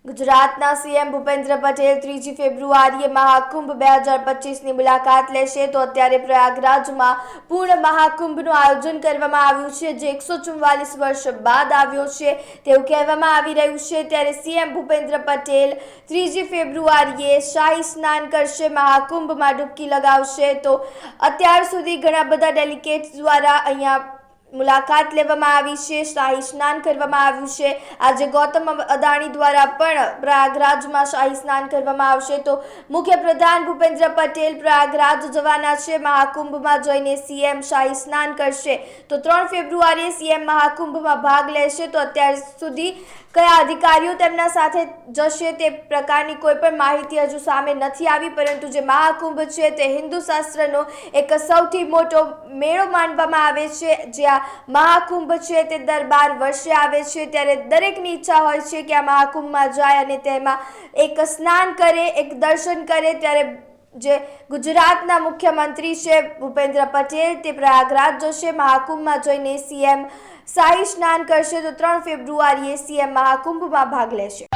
ગુજરાતના સીએમ ભૂપેન્દ્ર પટેલ 3જી ફેબ્રુઆરીએ મહાકુંભ 2025ની મુલાકાત લેશે તો અત્યારે પ્રયાગરાજમાં પૂર્ણ મહાકુંભનું આયોજન કરવામાં આવ્યું છે જે 144 વર્ષ બાદ આવ્યો છે તેવું કહેવામાં આવી રહ્યું છે। ત્યારે સીએમ ભૂપેન્દ્ર પટેલ 3જી ફેબ્રુઆરીએ શાહી સ્નાન કરશે, મહાકુંભમાં ડૂબકી લગાવશે। તો અત્યાર સુધી ઘણા બધા ડેલિગેટ્સ દ્વારા અહીંયા મુલાકાત લેવામાં આવી છે, શાહી સ્નાન કરવામાં આવ્યું છે। આજે ગૌતમ અદાણી દ્વારા પણ પ્રયાગરાજમાં શાહી સ્નાન કરવામાં આવશે। તો મુખ્યપ્રધાન ભૂપેન્દ્ર પટેલ પ્રયાગરાજ જવાના છે, મહાકુંભમાં જઈને સીએમ શાહી સ્નાન કરશે। તો 3 ફેબ્રુઆરીએ સીએમ મહાકુંભમાં ભાગ લેશે। તો અત્યાર સુધી કયા અધિકારીઓ તેમના સાથે જશે તે પ્રકારની કોઈ પણ માહિતી હજુ સામે નથી આવી, પરંતુ જે મહાકુંભ છે તે હિન્દુ શાસ્ત્રનો એક સૌથી મોટો મેળો માનવામાં આવે છે। જ્યાં મહાકુંભ છે તે દર 12 વર્ષે આવે છે, ત્યારે દરેકની ઈચ્છા હોય છે કે આ મહાકુંભમાં જાય અને તેમાં એક સ્નાન કરે, એક દર્શન કરે। ત્યારે જે ગુજરાતના મુખ્યમંત્રી છે ભૂપેન્દ્ર પટેલ તે પ્રયાગરાજ જશે, મહાકુંભમાં જઈને સીએમ શાહી સ્નાન કરશે। તો 3 ફેબ્રુઆરીએ સીએમ મહાકુંભમાં ભાગ લેશે।